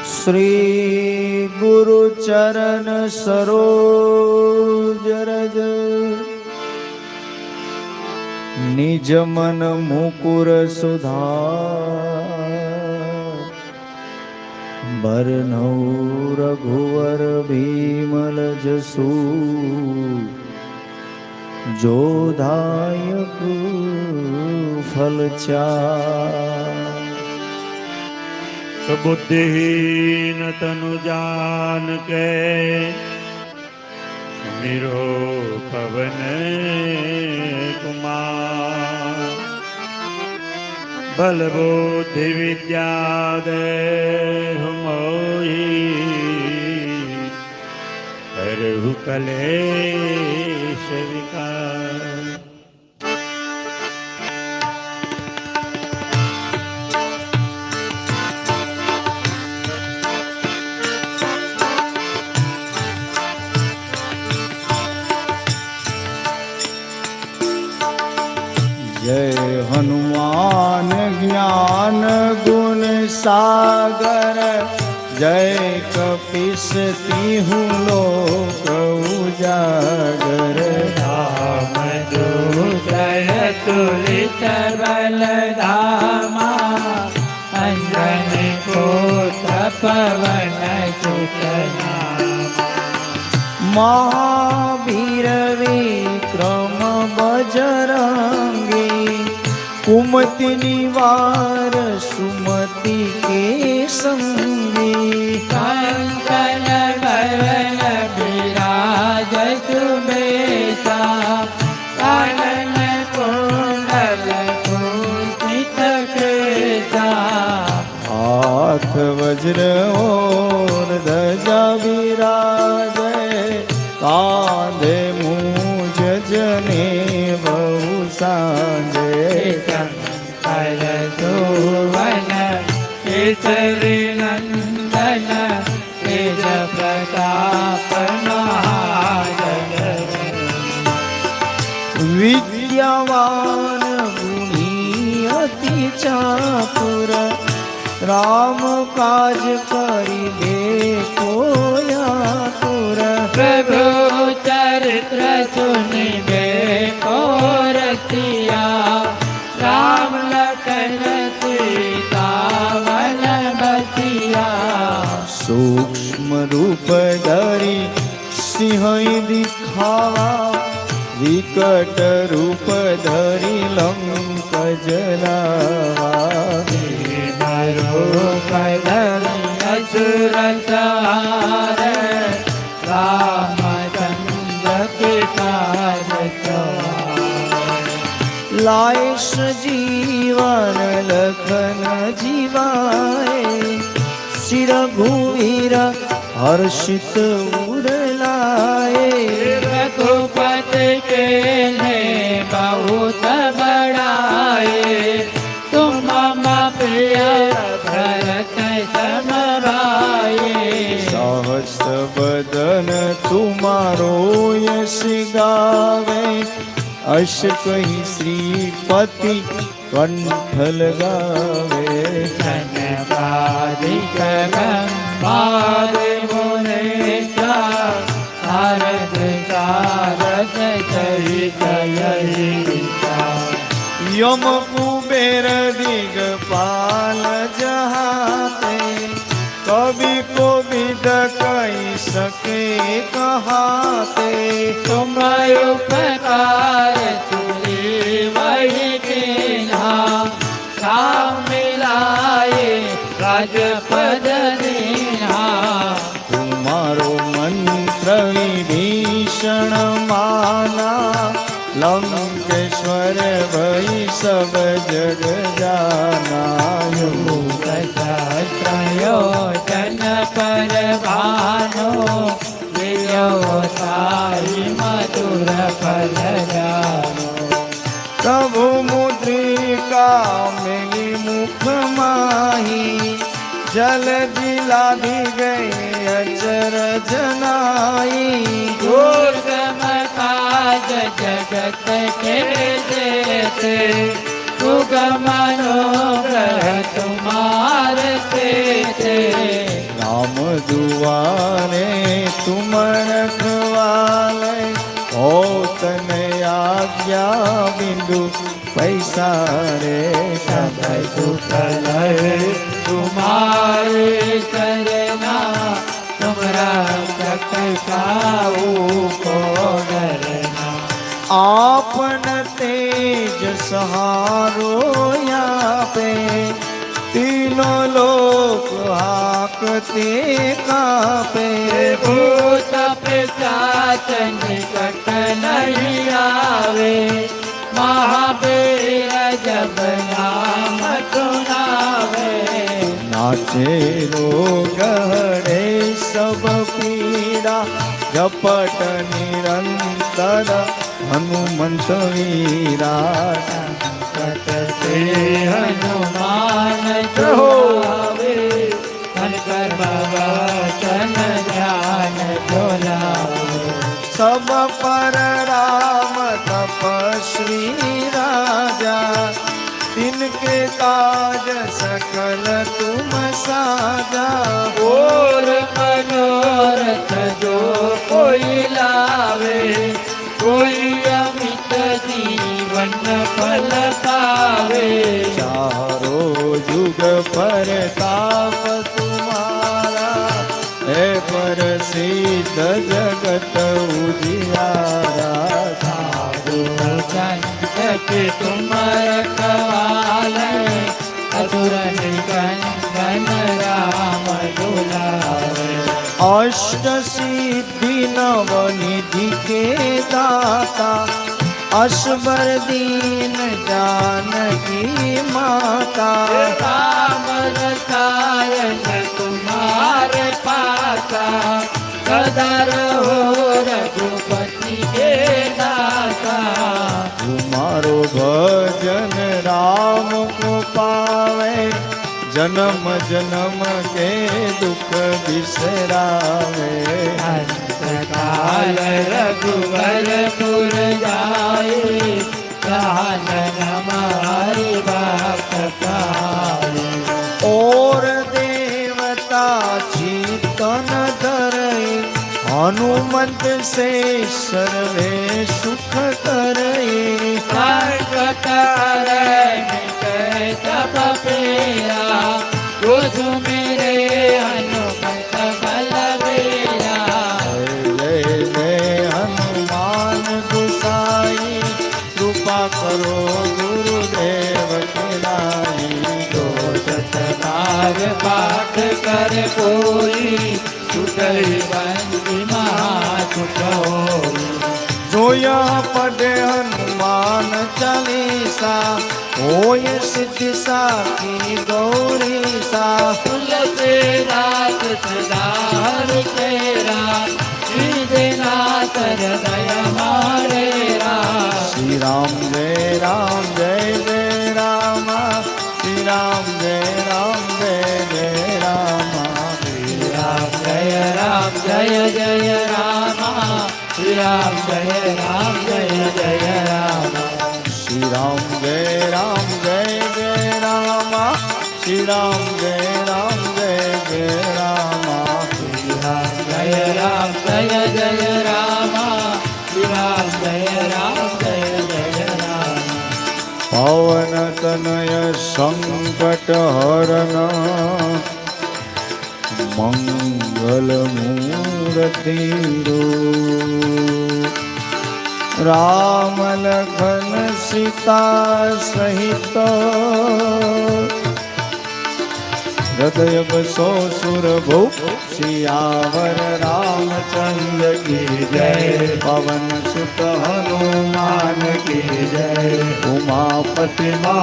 श्री गुरु चरण सरोज रज निज मन मुकुर सुधार बरनौ रघुवर भीमल जसु जोधायक फलचार बुद्धिहीन तनु जान के सुमिरो पवन कुमार बल बुद्धि विद्या देहु मोहि हरहु कलेश विकार। जय हनुमान ज्ञान गुण सागर जय कपीस तिहु लोक उजागर। राम जो जय तुलित बल धामा अंजन पुत्र पवन सुत नामा। महावीर विक्रम बजरंगी कुमति निवार सुमति के संगी। कंचन बरन विराज सुबेसा कानन कुंडल कुंचित केसा। हाथ वज्र और ध्वजा विराजे कांधे मूंज जने बहु सांजे। शंकर सुवन केसरी नंदन तेज प्रताप महाजन। विद्यावान गुणी अति चातुर राम काज करिबे को आतुर। प्रभु चरित्र सुनिबे को रसिया राम लखन सीता मन बसिया। सूक्ष्म रूप धरि सिंह दिखावा विकट रूप धरि लंक जलावा। रूप धरि असुर संहार रामचंद्र के काज सवार। लाए सजीवन लखन जीवाए सिर भूमिर हर्षित उड़लाए। रघुपति के ने बहुत बड़ाए तुम मम प्रिय भरत सम भाई। सहस बदन तुम्हारो यश गावे अश कही श्रीपति कंठ लगावे। धन्यवादिक ब्रह्माद मुनीसा नारद सारद सहित अहिसा। यम कुबेर दिगपाल जहाते कवि कोविद कही सके कहाते। तुम उपकार तुझे वही कीन्हा राम मिलाए राजपद दीन्हा। तुम्हारो मंत्र विभीषण माना लंकेश्वर भई सब जग जाना। योग सहस्त्रयोजन पर भानो लियो साई मधुर फल जानो। प्रभु लाधी गई अचरज नाई दुर्गम काज जगत के देते सुगम अनुग्रह तुम्हारे थे राम दुआरे तुम रखवाले हो तने आज्ञा बिंदु पैसा रे सदै सुख लय तुम्हारे करना तुमरा सकताऊ को डरना आपन तेज सहारो पे तीनों लोक हाकते कापे भूत पिशाच निकट नहीं आवे महावीर जब नाम सुनावे नाचे रोग हरे सब पीड़ा झपट निरंतर हनुमंत वीरा कटते हनुमान जोहावे हनकर बाबा तन ध्यान डोलावे सब पर राम तपस्वी राजा तिनके काज सकल तुम साजा और मनोरथ जो कोई लावे कोई अमित जीवन फल पावे चारो जुग परताप तुम्हारा है प्रसिद्ध जगत उजियारा साधु संत तुम रखवाले असुर निकंदन राम दुलारे अष्ट सिद्धि नव निधि के दाता अश्वर दीन जानकी माता राम रसायन तुम्हारे पासा सदा रहो रघुपति के दासा तुम्हारो भजन राम को पावे जन्म जन्म के दुख बिसरावे काल रघुवरपुर जाए कानन हमारी बात पाए और देवता चितन धरे हनुमंत से सर्वे सुख करे संकट तप पेरा रोज मेरे हनुमत बलवेरा जय जय हनुमान गुसाई कृपा करो गुरुदेव की नाई सतनाग पाठ कर कोई सुगई बंदी महासुख होई जोया पढ़े हनुमान चालीसा होय सिद्धि साखी गौरी सा तुलसी रात सदार तेरा श्रीनाथ हृदय मारे श्री राम जय राम जय जय राम श्री राम जय राम जय जय राम जय राम जय जय राम श्री राम जय राम जय जय राम श्री राम जय राम जय जय राम श्री राम जय राम जय जय राम जय राम जय जय राम श्री राम जय राम जय जय राम पवन तनय संकट हरण मंगल मूर्ति राम लखन सीता सहित हृदय बसो सुर भूप सियावर रामचंद्र की जय पवन सुत हनुमान की जय उमापति मा